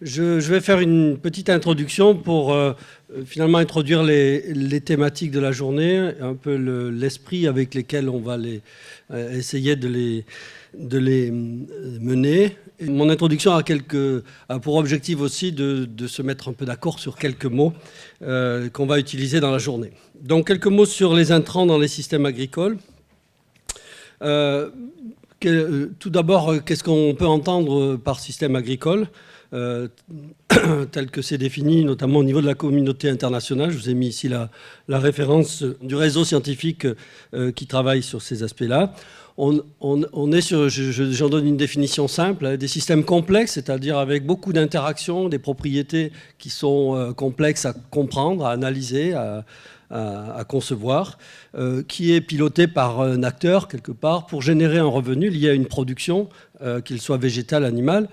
Je vais faire une petite introduction pour finalement introduire les thématiques de la journée, un peu l'esprit avec lesquels on va essayer de les mener. Et mon introduction a pour objectif aussi de se mettre un peu d'accord sur quelques mots qu'on va utiliser dans la journée. Donc quelques mots sur les intrants dans les systèmes agricoles. Tout d'abord, qu'est-ce qu'on peut entendre par système agricole tel que c'est défini, notamment au niveau de la communauté internationale. Je vous ai mis ici la référence du réseau scientifique qui travaille sur ces aspects-là. On est sur, j'en donne une définition simple, des systèmes complexes, c'est-à-dire avec beaucoup d'interactions, des propriétés qui sont complexes à comprendre, à analyser, à concevoir, qui est piloté par un acteur, quelque part, pour générer un revenu lié à une production, qu'il soit végétale, animale.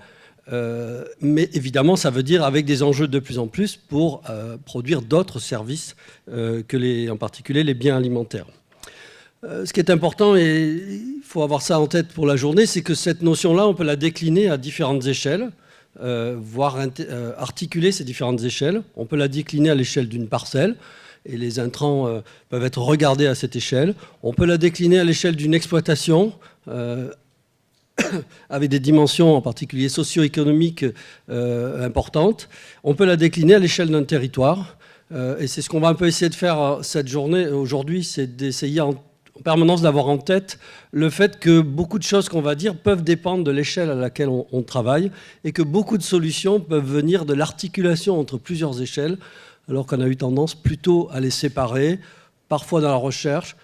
Mais évidemment, ça veut dire avec des enjeux de plus en plus pour produire d'autres services en particulier les biens alimentaires. Ce qui est important, et il faut avoir ça en tête pour la journée, c'est que cette notion-là, on peut la décliner à différentes échelles, voire articuler ces différentes échelles. On peut la décliner à l'échelle d'une parcelle, et les intrants peuvent être regardés à cette échelle. On peut la décliner à l'échelle d'une exploitation, avec des dimensions en particulier socio-économiques importantes. On peut la décliner à l'échelle d'un territoire. Et c'est ce qu'on va un peu essayer de faire cette journée, aujourd'hui, c'est d'essayer en permanence d'avoir en tête le fait que beaucoup de choses qu'on va dire peuvent dépendre de l'échelle à laquelle on travaille et que beaucoup de solutions peuvent venir de l'articulation entre plusieurs échelles, alors qu'on a eu tendance plutôt à les séparer, parfois dans la recherche,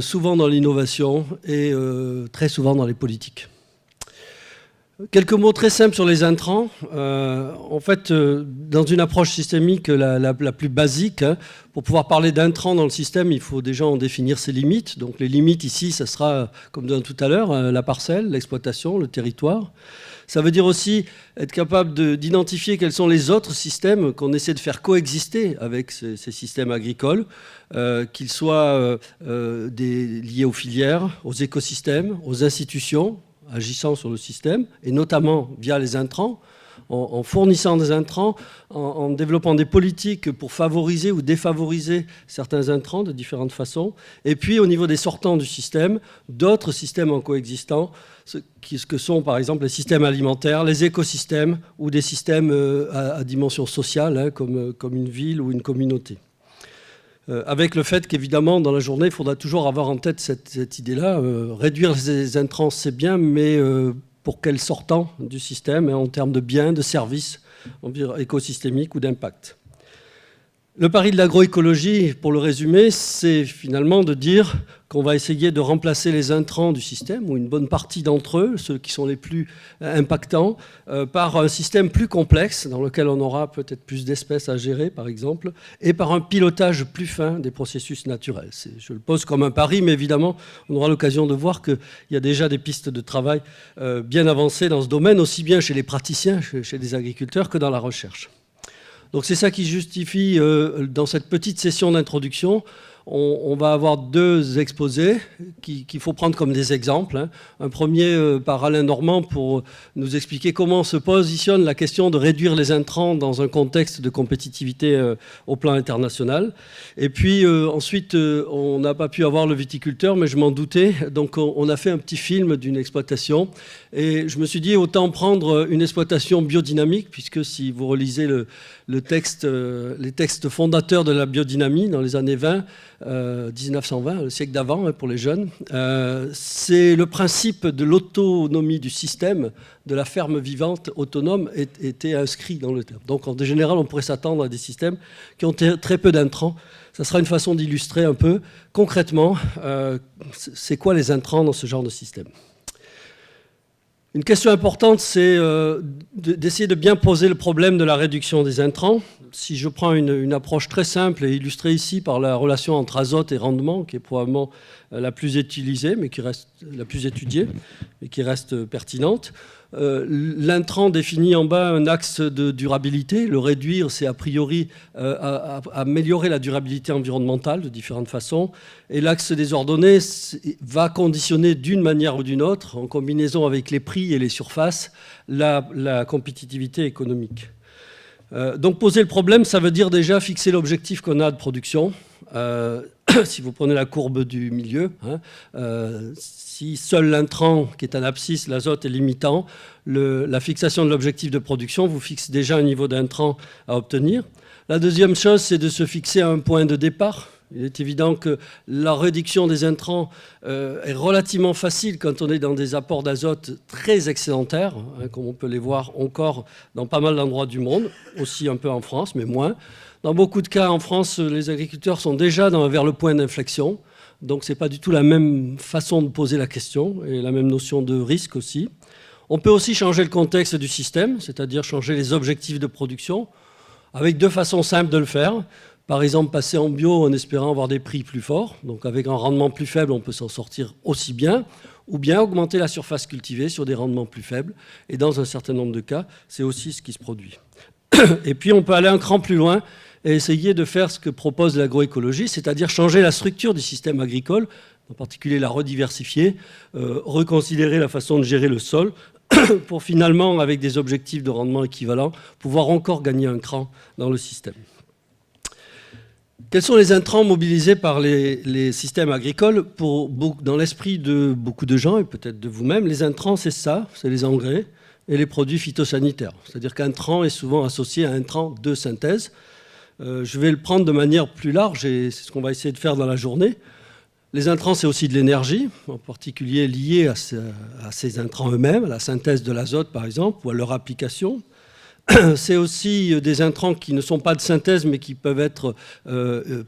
souvent dans l'innovation et très souvent dans les politiques. Quelques mots très simples sur les intrants. En fait, dans une approche systémique la plus basique, pour pouvoir parler d'intrants dans le système, il faut déjà en définir ses limites. Donc les limites ici, ça sera, comme tout à l'heure, la parcelle, l'exploitation, le territoire. Ça veut dire aussi être capable d'identifier quels sont les autres systèmes qu'on essaie de faire coexister avec ces systèmes agricoles, qu'ils soient liés aux filières, aux écosystèmes, aux institutions, agissant sur le système, et notamment via les intrants, en fournissant des intrants, en développant des politiques pour favoriser ou défavoriser certains intrants de différentes façons, et puis au niveau des sortants du système, d'autres systèmes en coexistant, ce que sont par exemple les systèmes alimentaires, les écosystèmes ou des systèmes à dimension sociale, comme une ville ou une communauté. Avec le fait qu'évidemment, dans la journée, il faudra toujours avoir en tête cette idée-là. Réduire les intrants, c'est bien, mais pour quels sortants du système, en termes de biens, de services écosystémiques ou d'impact. Le pari de l'agroécologie, pour le résumer, c'est finalement de dire qu'on va essayer de remplacer les intrants du système, ou une bonne partie d'entre eux, ceux qui sont les plus impactants, par un système plus complexe, dans lequel on aura peut-être plus d'espèces à gérer, par exemple, et par un pilotage plus fin des processus naturels. Je le pose comme un pari, mais évidemment, on aura l'occasion de voir qu'il y a déjà des pistes de travail bien avancées dans ce domaine, aussi bien chez les praticiens, chez les agriculteurs, que dans la recherche. Donc c'est ça qui justifie, dans cette petite session d'introduction, on va avoir deux exposés qu'il faut prendre comme des exemples. Un premier par Alain Normand pour nous expliquer comment se positionne la question de réduire les intrants dans un contexte de compétitivité au plan international. Et puis ensuite, on n'a pas pu avoir le viticulteur, mais je m'en doutais. Donc on a fait un petit film d'une exploitation. Et je me suis dit, autant prendre une exploitation biodynamique, puisque si vous relisez les textes fondateurs de la biodynamie dans les années 1920, le siècle d'avant pour les jeunes, c'est le principe de l'autonomie du système, de la ferme vivante autonome était inscrit dans le terme. Donc en général, on pourrait s'attendre à des systèmes qui ont très peu d'intrants. Ça sera une façon d'illustrer un peu concrètement c'est quoi les intrants dans ce genre de système. Une question importante, c'est d'essayer de bien poser le problème de la réduction des intrants. Si je prends une approche très simple et illustrée ici par la relation entre azote et rendement, qui est probablement la plus utilisée, mais qui reste la plus étudiée, mais qui reste pertinente. L'intrant définit en bas un axe de durabilité. Le réduire, c'est a priori améliorer la durabilité environnementale de différentes façons. Et l'axe des ordonnées va conditionner d'une manière ou d'une autre, en combinaison avec les prix et les surfaces, la compétitivité économique. Donc poser le problème, ça veut dire déjà fixer l'objectif qu'on a de production. Si vous prenez la courbe du milieu, si seul l'intrant, qui est un abscisse, l'azote est limitant, la fixation de l'objectif de production vous fixe déjà un niveau d'intrant à obtenir. La deuxième chose, c'est de se fixer un point de départ. Il est évident que la réduction des intrants est relativement facile quand on est dans des apports d'azote très excédentaires, comme on peut les voir encore dans pas mal d'endroits du monde, aussi un peu en France, mais moins. Dans beaucoup de cas, en France, les agriculteurs sont déjà vers le point d'inflexion. Donc, ce n'est pas du tout la même façon de poser la question et la même notion de risque aussi. On peut aussi changer le contexte du système, c'est-à-dire changer les objectifs de production, avec deux façons simples de le faire. Par exemple, passer en bio en espérant avoir des prix plus forts. Donc, avec un rendement plus faible, on peut s'en sortir aussi bien. Ou bien augmenter la surface cultivée sur des rendements plus faibles. Et dans un certain nombre de cas, c'est aussi ce qui se produit. Et puis, on peut aller un cran plus loin et essayer de faire ce que propose l'agroécologie, c'est-à-dire changer la structure du système agricole, en particulier la rediversifier, reconsidérer la façon de gérer le sol, pour finalement, avec des objectifs de rendement équivalents, pouvoir encore gagner un cran dans le système. Quels sont les intrants mobilisés par les systèmes agricoles dans l'esprit de beaucoup de gens, et peut-être de vous-même? Les intrants, c'est ça, c'est les engrais et les produits phytosanitaires. C'est-à-dire qu'intrant est souvent associé à intrant de synthèse. Je vais le prendre de manière plus large, et c'est ce qu'on va essayer de faire dans la journée. Les intrants, c'est aussi de l'énergie, en particulier liée à ces intrants eux-mêmes, à la synthèse de l'azote, par exemple, ou à leur application. C'est aussi des intrants qui ne sont pas de synthèse, mais qui peuvent être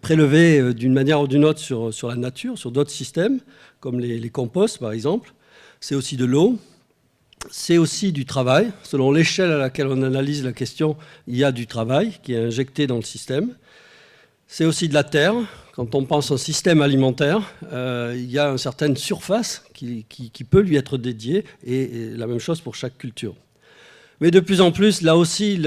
prélevés d'une manière ou d'une autre sur la nature, sur d'autres systèmes, comme les composts, par exemple. C'est aussi de l'eau. C'est aussi du travail. Selon l'échelle à laquelle on analyse la question, il y a du travail qui est injecté dans le système. C'est aussi de la terre. Quand on pense au système alimentaire, il y a une certaine surface qui peut lui être dédiée, et la même chose pour chaque culture. Mais de plus en plus, là aussi,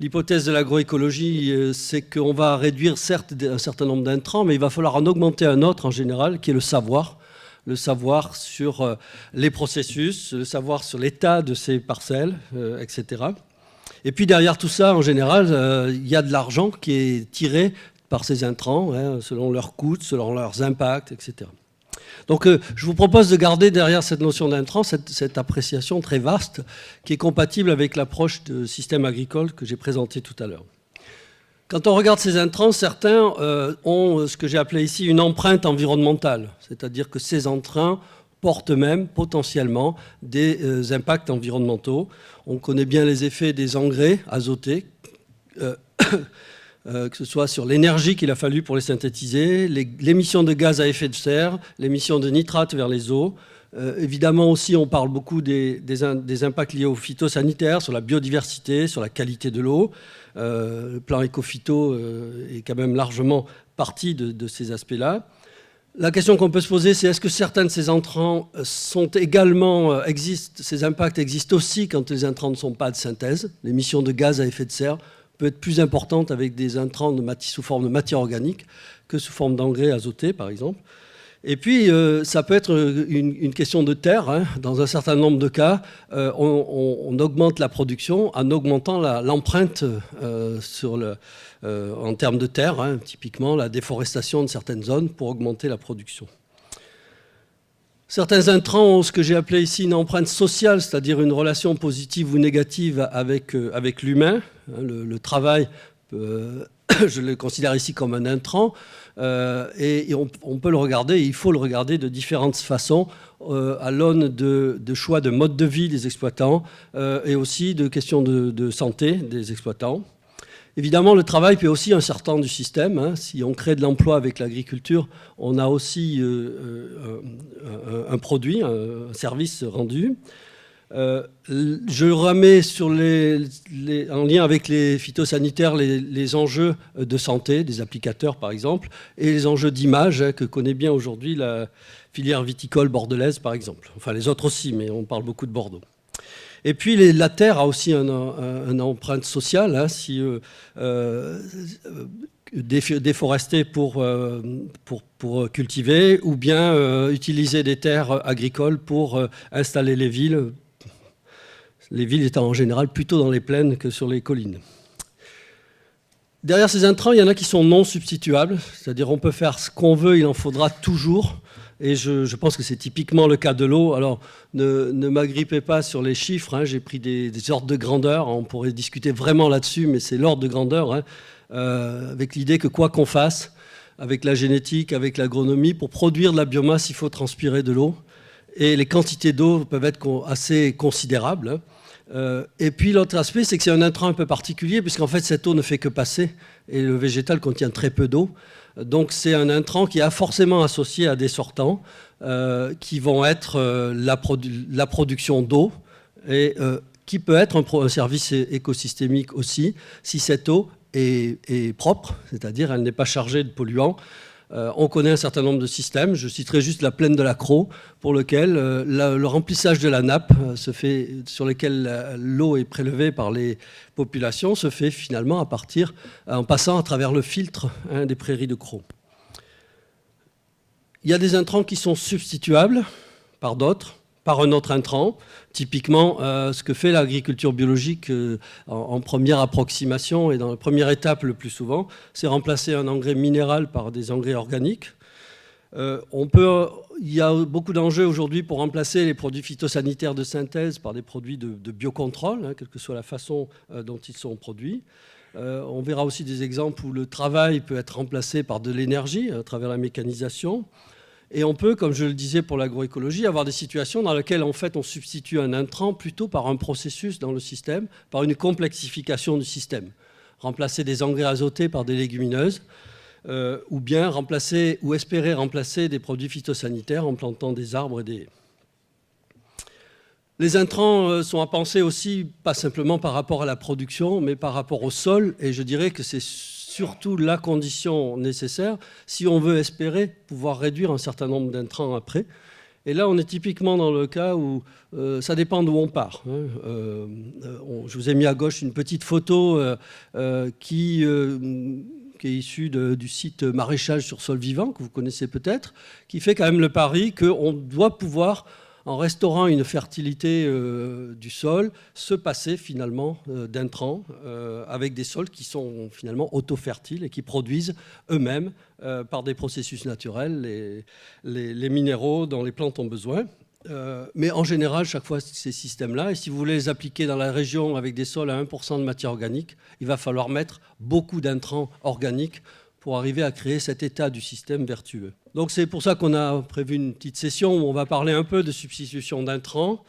l'hypothèse de l'agroécologie, c'est qu'on va réduire certes un certain nombre d'intrants, mais il va falloir en augmenter un autre en général, qui est le savoir. Le savoir sur les processus, le savoir sur l'état de ces parcelles, etc. Et puis derrière tout ça, en général, il y a de l'argent qui est tiré par ces intrants, selon leurs coûts, selon leurs impacts, etc. Donc je vous propose de garder derrière cette notion d'intrant cette appréciation très vaste qui est compatible avec l'approche de système agricole que j'ai présentée tout à l'heure. Quand on regarde ces intrants, certains ont ce que j'ai appelé ici une empreinte environnementale, c'est-à-dire que ces intrants portent même potentiellement des impacts environnementaux. On connaît bien les effets des engrais azotés, que ce soit sur l'énergie qu'il a fallu pour les synthétiser, l'émission de gaz à effet de serre, l'émission de nitrates vers les eaux. Évidemment aussi, on parle beaucoup des impacts liés aux phytosanitaires, sur la biodiversité, sur la qualité de l'eau. Le plan éco-phyto est quand même largement partie de ces aspects-là. La question qu'on peut se poser, c'est est-ce que certains de ces intrants sont également, ces impacts existent aussi quand les intrants ne sont pas de synthèse. L'émission de gaz à effet de serre peut être plus importante avec des intrants sous forme de matière organique que sous forme d'engrais azotés, par exemple. Et puis, ça peut être une question de terre. Dans un certain nombre de cas, on augmente la production en augmentant l'empreinte en termes de terre, typiquement la déforestation de certaines zones pour augmenter la production. Certains intrants ont ce que j'ai appelé ici une empreinte sociale, c'est-à-dire une relation positive ou négative avec l'humain. Le travail, je le considère ici comme un intrant, et on peut le regarder, il faut le regarder de différentes façons, à l'aune de choix de mode de vie des exploitants et aussi de questions de santé des exploitants. Évidemment, le travail peut aussi un sortant du système. Si on crée de l'emploi avec l'agriculture, on a aussi un produit, un service rendu. Je remets en lien avec les phytosanitaires les enjeux de santé des applicateurs, par exemple, et les enjeux d'image que connaît bien aujourd'hui la filière viticole bordelaise, par exemple. Enfin, les autres aussi, mais on parle beaucoup de Bordeaux. Et puis la terre a aussi une empreinte sociale. Si déforester pour cultiver, ou bien utiliser des terres agricoles pour installer les villes étant en général plutôt dans les plaines que sur les collines. Derrière ces intrants, il y en a qui sont non substituables, c'est-à-dire on peut faire ce qu'on veut, il en faudra toujours. Et je pense que c'est typiquement le cas de l'eau. Alors, ne m'agrippez pas sur les chiffres, hein, j'ai pris des ordres de grandeur, on pourrait discuter vraiment là-dessus, mais c'est l'ordre de grandeur, hein, avec l'idée que quoi qu'on fasse, avec la génétique, avec l'agronomie, pour produire de la biomasse, il faut transpirer de l'eau. Et les quantités d'eau peuvent être assez considérables, hein. Et puis l'autre aspect, c'est que c'est un intrant un peu particulier, puisqu'en fait cette eau ne fait que passer, et le végétal contient très peu d'eau. Donc c'est un intrant qui est forcément associé à des sortants, qui vont être la production d'eau, et qui peut être un service écosystémique aussi, si cette eau est propre, c'est-à-dire elle n'est pas chargée de polluants. On connaît un certain nombre de systèmes. Je citerai juste la plaine de la Crau, pour lequel le remplissage de la nappe se fait, sur lequel l'eau est prélevée par les populations, se fait finalement en passant à travers le filtre, hein, des prairies de Crau. Il y a des intrants qui sont substituables par d'autres, par un autre intrant. Typiquement, ce que fait l'agriculture biologique en première approximation et dans la première étape le plus souvent, c'est remplacer un engrais minéral par des engrais organiques. Il y a beaucoup d'enjeux aujourd'hui pour remplacer les produits phytosanitaires de synthèse par des produits de biocontrôle, hein, quelle que soit la façon dont ils sont produits. On verra aussi des exemples où le travail peut être remplacé par de l'énergie à travers la mécanisation. Et on peut, comme je le disais pour l'agroécologie, avoir des situations dans lesquelles en fait, on substitue un intrant plutôt par un processus dans le système, par une complexification du système. Remplacer des engrais azotés par des légumineuses, ou bien remplacer ou espérer remplacer des produits phytosanitaires en plantant des arbres et des haies. Les intrants sont à penser aussi, pas simplement par rapport à la production, mais par rapport au sol, et je dirais que c'est surtout la condition nécessaire si on veut espérer pouvoir réduire un certain nombre d'intrants après. Et là, on est typiquement dans le cas où ça dépend d'où on part, hein. Je vous ai mis à gauche une petite photo qui est issue du site Maraîchage sur sol vivant, que vous connaissez peut-être, qui fait quand même le pari qu'on doit pouvoir, en restaurant une fertilité du sol, se passer finalement d'intrants avec des sols qui sont finalement auto-fertiles et qui produisent eux-mêmes par des processus naturels les minéraux dont les plantes ont besoin. Mais en général, chaque fois, ces systèmes-là, et si vous voulez les appliquer dans la région avec des sols à 1% de matière organique, il va falloir mettre beaucoup d'intrants organiques pour arriver à créer cet état du système vertueux. Donc c'est pour ça qu'on a prévu une petite session où on va parler un peu de substitution d'intrants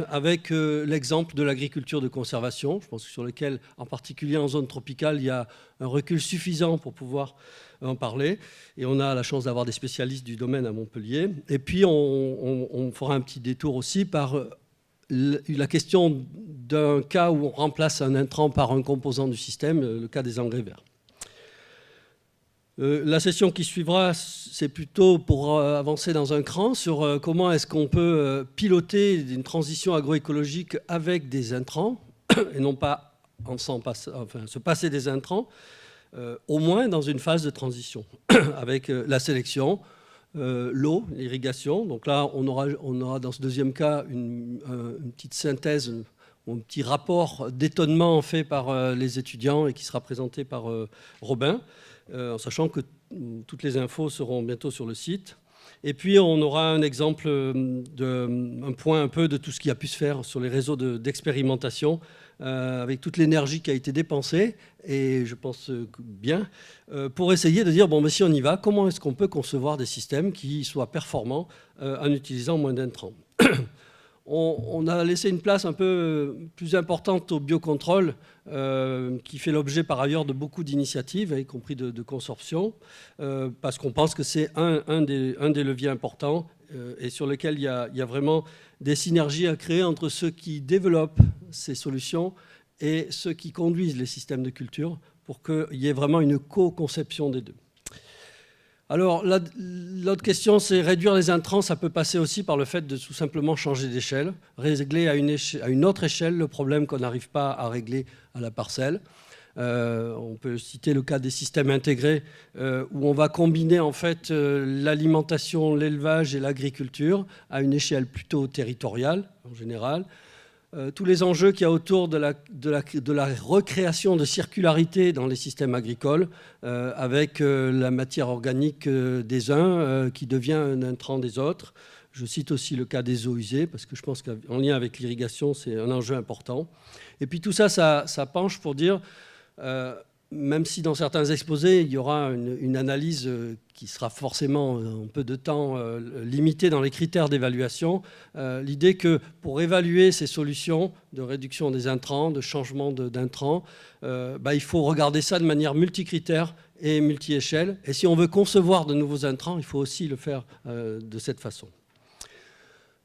avec l'exemple de l'agriculture de conservation, je pense que sur lequel, en particulier en zone tropicale, il y a un recul suffisant pour pouvoir en parler. Et on a la chance d'avoir des spécialistes du domaine à Montpellier. Et puis on fera un petit détour aussi par la question d'un cas où on remplace un intrant par un composant du système, le cas des engrais verts. La session qui suivra, c'est plutôt pour avancer dans un cran sur comment est-ce qu'on peut piloter une transition agroécologique avec des intrants, et non pas se passer des intrants, au moins dans une phase de transition, avec la sélection, l'eau, l'irrigation. Donc là, on aura dans ce deuxième cas une petite synthèse, un petit rapport d'étonnement fait par les étudiants et qui sera présenté par Robin, en sachant que toutes les infos seront bientôt sur le site. Et puis on aura un exemple, un point un peu de tout ce qui a pu se faire sur les réseaux d'expérimentation, avec toute l'énergie qui a été dépensée, et je pense bien, pour essayer de dire, bon, mais si on y va, comment est-ce qu'on peut concevoir des systèmes qui soient performants en utilisant moins d'intrants. On a laissé une place un peu plus importante au biocontrôle, qui fait l'objet par ailleurs de beaucoup d'initiatives, y compris de consortiums, parce qu'on pense que c'est un des leviers importants et sur lequel il y a vraiment des synergies à créer entre ceux qui développent ces solutions et ceux qui conduisent les systèmes de culture pour qu'il y ait vraiment une co-conception des deux. Alors, l'autre question, c'est réduire les intrants. Ça peut passer aussi par le fait de tout simplement changer d'échelle, régler à une autre échelle le problème qu'on n'arrive pas à régler à la parcelle. On peut citer le cas des systèmes intégrés où on va combiner en fait l'alimentation, l'élevage et l'agriculture à une échelle plutôt territoriale en général. tous les enjeux qu'il y a autour de la recréation de circularité dans les systèmes agricoles, avec la matière organique des uns qui devient un intrant des autres. Je cite aussi le cas des eaux usées, parce que je pense qu'en lien avec l'irrigation, c'est un enjeu important. Et puis tout ça, ça penche pour dire, même si dans certains exposés, il y aura une analyse qui sera forcément en peu de temps limitée dans les critères d'évaluation, l'idée que pour évaluer ces solutions de réduction des intrants, de changement d'intrants, il faut regarder ça de manière multicritère et multi-échelle. Et si on veut concevoir de nouveaux intrants, il faut aussi le faire de cette façon.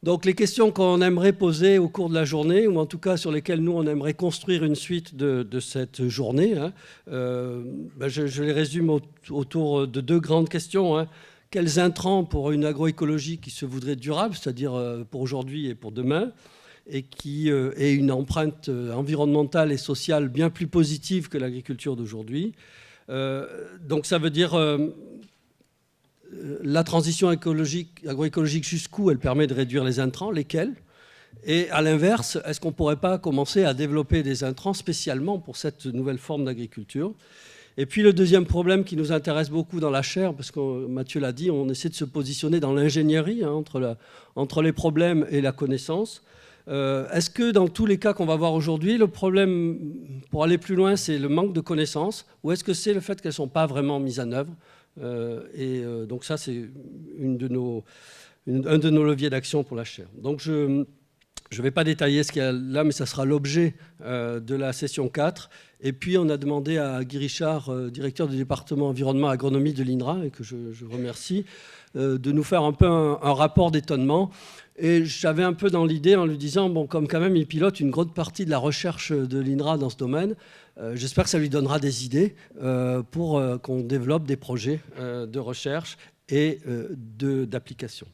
Donc les questions qu'on aimerait poser au cours de la journée, ou en tout cas sur lesquelles nous on aimerait construire une suite de cette journée, je les résume autour de deux grandes questions. Quels intrants pour une agroécologie qui se voudrait durable, c'est-à-dire pour aujourd'hui et pour demain, et qui ait une empreinte environnementale et sociale bien plus positive que l'agriculture d'aujourd'hui. Donc ça veut dire la transition agroécologique, jusqu'où elle permet de réduire les intrants, lesquels? Et à l'inverse, est-ce qu'on ne pourrait pas commencer à développer des intrants spécialement pour cette nouvelle forme d'agriculture? Et puis le deuxième problème qui nous intéresse beaucoup dans la chaire, parce que Mathieu l'a dit, on essaie de se positionner dans l'ingénierie entre les problèmes et la connaissance. Est-ce que dans tous les cas qu'on va voir aujourd'hui, le problème, pour aller plus loin, c'est le manque de connaissances, ou est-ce que c'est le fait qu'elles ne sont pas vraiment mises en œuvre? Donc ça, c'est un de nos leviers d'action pour la chaire. Donc je ne vais pas détailler ce qu'il y a là, mais ça sera l'objet de la session 4. Et puis on a demandé à Guy Richard, directeur du département environnement agronomie de l'INRA, et que je remercie, de nous faire un peu un rapport d'étonnement. Et j'avais un peu dans l'idée en lui disant, bon, comme quand même il pilote une grande partie de la recherche de l'INRA dans ce domaine, j'espère que ça lui donnera des idées pour qu'on développe des projets de recherche et d'application.